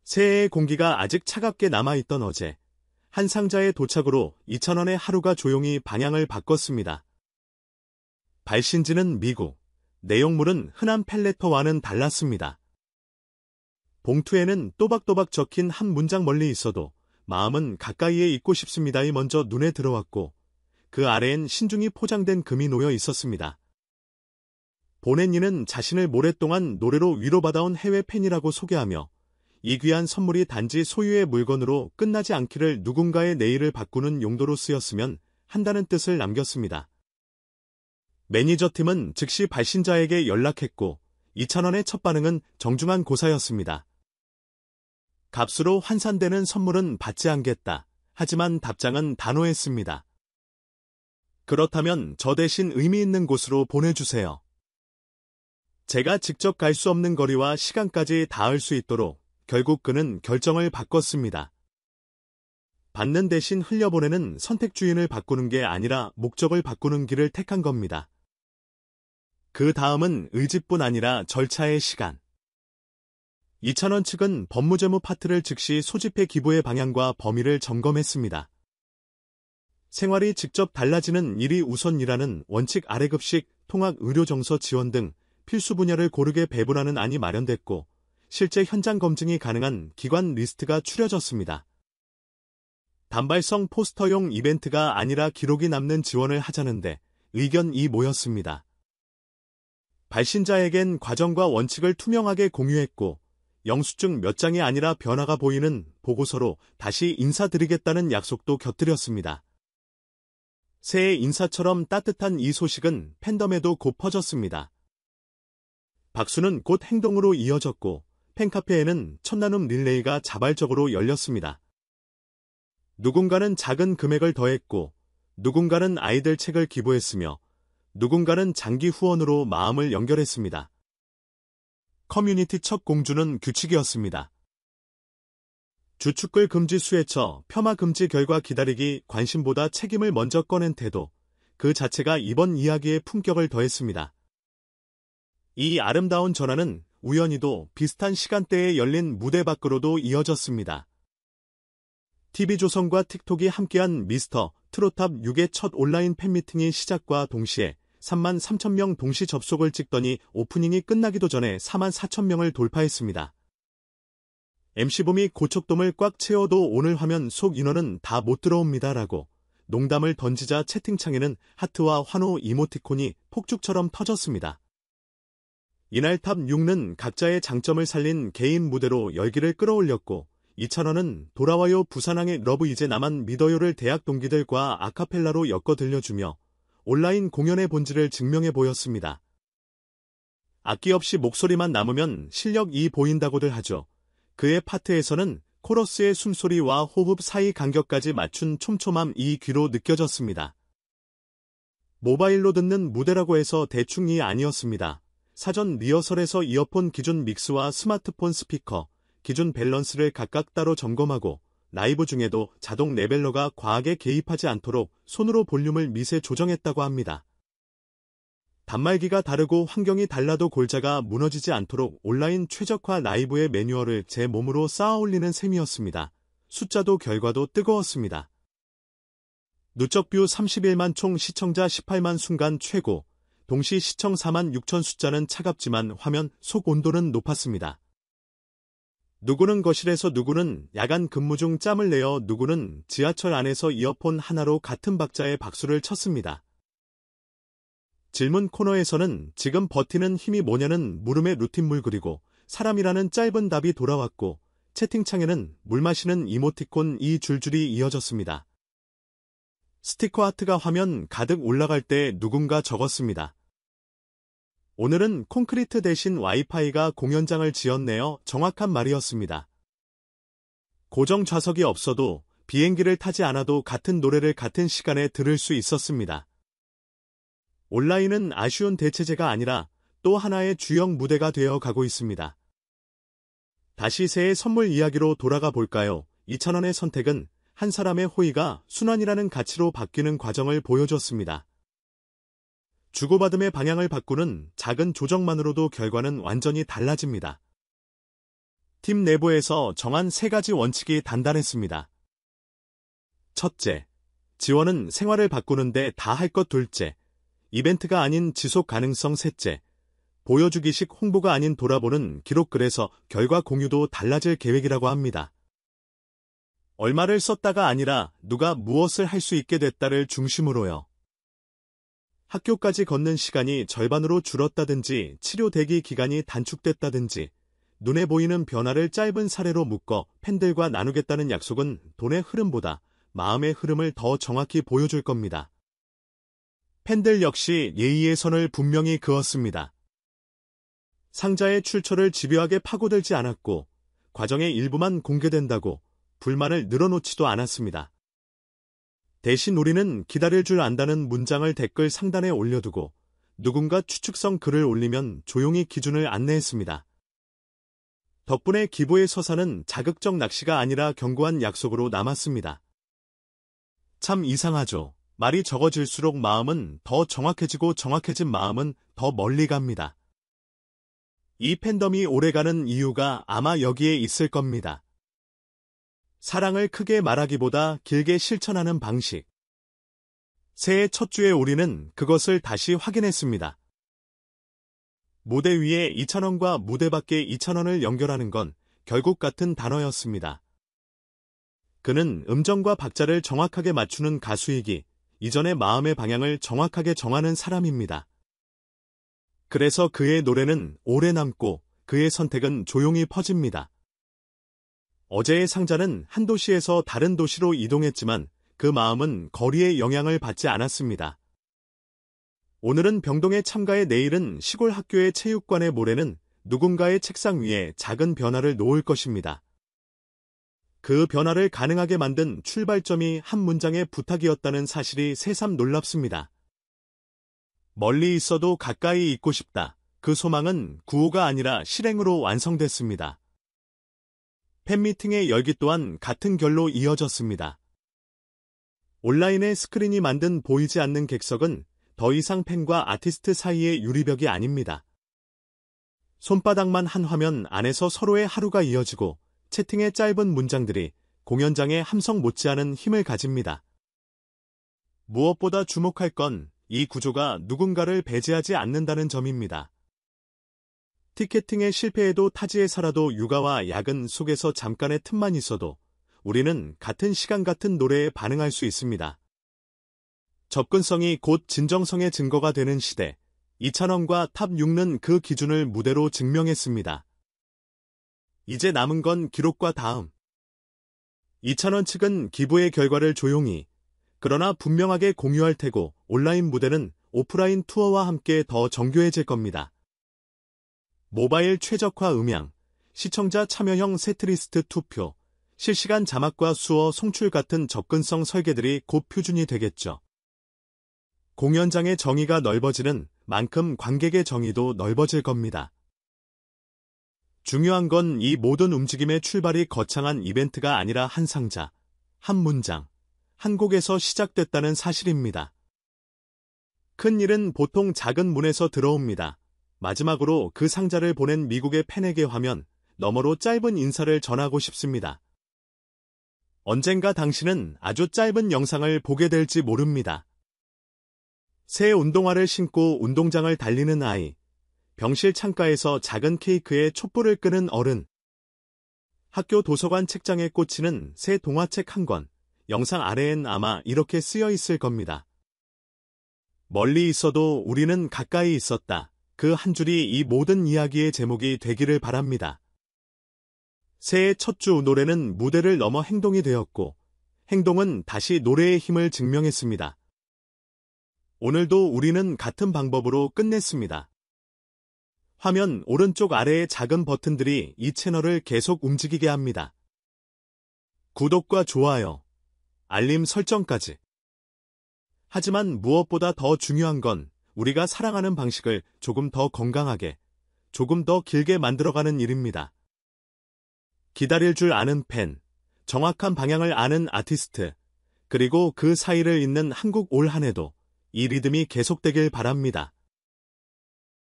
새해의 공기가 아직 차갑게 남아있던 어제, 한 상자의 도착으로 2,000원의 하루가 조용히 방향을 바꿨습니다. 발신지는 미국, 내용물은 흔한 펠레터와는 달랐습니다. 봉투에는 또박또박 적힌 한 문장 멀리 있어도 마음은 가까이에 있고 싶습니다이 먼저 눈에 들어왔고 그 아래엔 신중히 포장된 금이 놓여 있었습니다. 보낸 이는 자신을 오랫동안 노래로 위로받아온 해외 팬이라고 소개하며 이 귀한 선물이 단지 소유의 물건으로 끝나지 않기를 누군가의 내일을 바꾸는 용도로 쓰였으면 한다는 뜻을 남겼습니다. 매니저팀은 즉시 발신자에게 연락했고 2,000원의 첫 반응은 정중한 고사였습니다. 값으로 환산되는 선물은 받지 않겠다. 하지만 답장은 단호했습니다. 그렇다면 저 대신 의미 있는 곳으로 보내주세요. 제가 직접 갈 수 없는 거리와 시간까지 닿을 수 있도록 결국 그는 결정을 바꿨습니다. 받는 대신 흘려보내는 선택 주인을 바꾸는 게 아니라 목적을 바꾸는 길을 택한 겁니다. 그 다음은 의지뿐 아니라 절차의 시간. 2,000원 측은 법무재무 파트를 즉시 소집해 기부의 방향과 범위를 점검했습니다. 생활이 직접 달라지는 일이 우선이라는 원칙 아래 급식, 통학, 의료정서 지원 등 필수 분야를 고르게 배분하는 안이 마련됐고 실제 현장 검증이 가능한 기관 리스트가 추려졌습니다. 단발성 포스터용 이벤트가 아니라 기록이 남는 지원을 하자는데 의견이 모였습니다. 발신자에겐 과정과 원칙을 투명하게 공유했고 영수증 몇 장이 아니라 변화가 보이는 보고서로 다시 인사드리겠다는 약속도 곁들였습니다. 새해 인사처럼 따뜻한 이 소식은 팬덤에도 곧 퍼졌습니다. 박수는 곧 행동으로 이어졌고 팬카페에는 첫나눔 릴레이가 자발적으로 열렸습니다. 누군가는 작은 금액을 더했고 누군가는 아이들 책을 기부했으며 누군가는 장기 후원으로 마음을 연결했습니다. 커뮤니티 첫 공주는 규칙이었습니다. 주축글 금지 수혜처 폄하 금지 결과 기다리기 관심보다 책임을 먼저 꺼낸 태도, 그 자체가 이번 이야기의 품격을 더했습니다. 이 아름다운 전환은 우연히도 비슷한 시간대에 열린 무대 밖으로도 이어졌습니다. TV조선과 틱톡이 함께한 미스터 트롯탑 6의 첫 온라인 팬미팅이 시작과 동시에 33,000명 동시 접속을 찍더니 오프닝이 끝나기도 전에 44,000명을 돌파했습니다. MC봄이 고척돔을 꽉 채워도 오늘 화면 속 인원은 다 못 들어옵니다라고 농담을 던지자 채팅창에는 하트와 환호 이모티콘이 폭죽처럼 터졌습니다. 이날 탑 6는 각자의 장점을 살린 개인 무대로 열기를 끌어올렸고 2,000원은 돌아와요 부산항의 러브 이제 나만 믿어요를 대학 동기들과 아카펠라로 엮어 들려주며 온라인 공연의 본질을 증명해 보였습니다. 악기 없이 목소리만 남으면 실력이 보인다고들 하죠. 그의 파트에서는 코러스의 숨소리와 호흡 사이 간격까지 맞춘 촘촘함이 귀로 느껴졌습니다. 모바일로 듣는 무대라고 해서 대충이 아니었습니다. 사전 리허설에서 이어폰 기준 믹스와 스마트폰 스피커, 기준 밸런스를 각각 따로 점검하고 라이브 중에도 자동 레벨러가 과하게 개입하지 않도록 손으로 볼륨을 미세 조정했다고 합니다. 단말기가 다르고 환경이 달라도 골자가 무너지지 않도록 온라인 최적화 라이브의 매뉴얼을 제 몸으로 쌓아올리는 셈이었습니다. 숫자도 결과도 뜨거웠습니다. 누적 뷰 31만 총 시청자 18만 순간 최고, 동시 시청 4만 6천 숫자는 차갑지만 화면 속 온도는 높았습니다. 누구는 거실에서 누구는 야간 근무 중 짬을 내어 누구는 지하철 안에서 이어폰 하나로 같은 박자에 박수를 쳤습니다. 질문 코너에서는 지금 버티는 힘이 뭐냐는 물음에 루틴물 그리고 사람이라는 짧은 답이 돌아왔고 채팅창에는 물 마시는 이모티콘이 줄줄이 이어졌습니다. 스티커 하트가 화면 가득 올라갈 때 누군가 적었습니다. 오늘은 콘크리트 대신 와이파이가 공연장을 지었네요. 정확한 말이었습니다. 고정 좌석이 없어도 비행기를 타지 않아도 같은 노래를 같은 시간에 들을 수 있었습니다. 온라인은 아쉬운 대체제가 아니라 또 하나의 주역 무대가 되어 가고 있습니다. 다시 새해 선물 이야기로 돌아가 볼까요? 2,000원의 선택은 한 사람의 호의가 순환이라는 가치로 바뀌는 과정을 보여줬습니다. 주고받음의 방향을 바꾸는 작은 조정만으로도 결과는 완전히 달라집니다. 팀 내부에서 정한 3가지 원칙이 단단했습니다. 첫째, 지원은 생활을 바꾸는데 다 할 것. 둘째, 이벤트가 아닌 지속 가능성. 셋째, 보여주기식 홍보가 아닌 돌아보는 기록. 그래서 결과 공유도 달라질 계획이라고 합니다. 얼마를 썼다가 아니라 누가 무엇을 할 수 있게 됐다를 중심으로요. 학교까지 걷는 시간이 절반으로 줄었다든지 치료 대기 기간이 단축됐다든지 눈에 보이는 변화를 짧은 사례로 묶어 팬들과 나누겠다는 약속은 돈의 흐름보다 마음의 흐름을 더 정확히 보여줄 겁니다. 팬들 역시 예의의 선을 분명히 그었습니다. 상자의 출처를 집요하게 파고들지 않았고 과정의 일부만 공개된다고 불만을 늘어놓지도 않았습니다. 대신 우리는 기다릴 줄 안다는 문장을 댓글 상단에 올려두고 누군가 추측성 글을 올리면 조용히 기준을 안내했습니다. 덕분에 기부의 서사는 자극적 낚시가 아니라 견고한 약속으로 남았습니다. 참 이상하죠. 말이 적어질수록 마음은 더 정확해지고 정확해진 마음은 더 멀리 갑니다. 이 팬덤이 오래가는 이유가 아마 여기에 있을 겁니다. 사랑을 크게 말하기보다 길게 실천하는 방식. 새해 첫 주에 우리는 그것을 다시 확인했습니다. 무대 위에 2,000원과 무대 밖에 2,000원을 연결하는 건 결국 같은 단어였습니다. 그는 음정과 박자를 정확하게 맞추는 가수이기 이전의 마음의 방향을 정확하게 정하는 사람입니다. 그래서 그의 노래는 오래 남고 그의 선택은 조용히 퍼집니다. 어제의 상자는 한 도시에서 다른 도시로 이동했지만 그 마음은 거리의 영향을 받지 않았습니다. 오늘은 병동의 참가에 내일은 시골 학교의 체육관에 모레는 누군가의 책상 위에 작은 변화를 놓을 것입니다. 그 변화를 가능하게 만든 출발점이 한 문장의 부탁이었다는 사실이 새삼 놀랍습니다. 멀리 있어도 가까이 있고 싶다. 그 소망은 구호가 아니라 실행으로 완성됐습니다. 팬미팅의 열기 또한 같은 결로 이어졌습니다. 온라인의 스크린이 만든 보이지 않는 객석은 더 이상 팬과 아티스트 사이의 유리벽이 아닙니다. 손바닥만 한 화면 안에서 서로의 하루가 이어지고 채팅의 짧은 문장들이 공연장의 함성 못지않은 힘을 가집니다. 무엇보다 주목할 건 이 구조가 누군가를 배제하지 않는다는 점입니다. 티켓팅의 실패에도 타지에 살아도 육아와 야근 속에서 잠깐의 틈만 있어도 우리는 같은 시간 같은 노래에 반응할 수 있습니다. 접근성이 곧 진정성의 증거가 되는 시대, 2,000원과 탑 6는 그 기준을 무대로 증명했습니다. 이제 남은 건 기록과 다음. 2,000원 측은 기부의 결과를 조용히, 그러나 분명하게 공유할 테고 온라인 무대는 오프라인 투어와 함께 더 정교해질 겁니다. 모바일 최적화 음향, 시청자 참여형 세트리스트 투표, 실시간 자막과 수어 송출 같은 접근성 설계들이 곧 표준이 되겠죠. 공연장의 정의가 넓어지는 만큼 관객의 정의도 넓어질 겁니다. 중요한 건 이 모든 움직임의 출발이 거창한 이벤트가 아니라 한 상자, 한 문장, 한 곡에서 시작됐다는 사실입니다. 큰 일은 보통 작은 문에서 들어옵니다. 마지막으로 그 상자를 보낸 미국의 팬에게 화면 너머로 짧은 인사를 전하고 싶습니다. 언젠가 당신은 아주 짧은 영상을 보게 될지 모릅니다. 새 운동화를 신고 운동장을 달리는 아이, 병실 창가에서 작은 케이크에 촛불을 끄는 어른, 학교 도서관 책장에 꽂히는 새 동화책 한 권, 영상 아래엔 아마 이렇게 쓰여 있을 겁니다. 멀리 있어도 우리는 가까이 있었다. 그 한 줄이 이 모든 이야기의 제목이 되기를 바랍니다. 새해 첫 주 노래는 무대를 넘어 행동이 되었고, 행동은 다시 노래의 힘을 증명했습니다. 오늘도 우리는 같은 방법으로 끝냈습니다. 화면 오른쪽 아래의 작은 버튼들이 이 채널을 계속 움직이게 합니다. 구독과 좋아요, 알림 설정까지. 하지만 무엇보다 더 중요한 건 우리가 사랑하는 방식을 조금 더 건강하게, 조금 더 길게 만들어가는 일입니다. 기다릴 줄 아는 팬, 정확한 방향을 아는 아티스트, 그리고 그 사이를 잇는 한국 올 한 해도 이 리듬이 계속되길 바랍니다.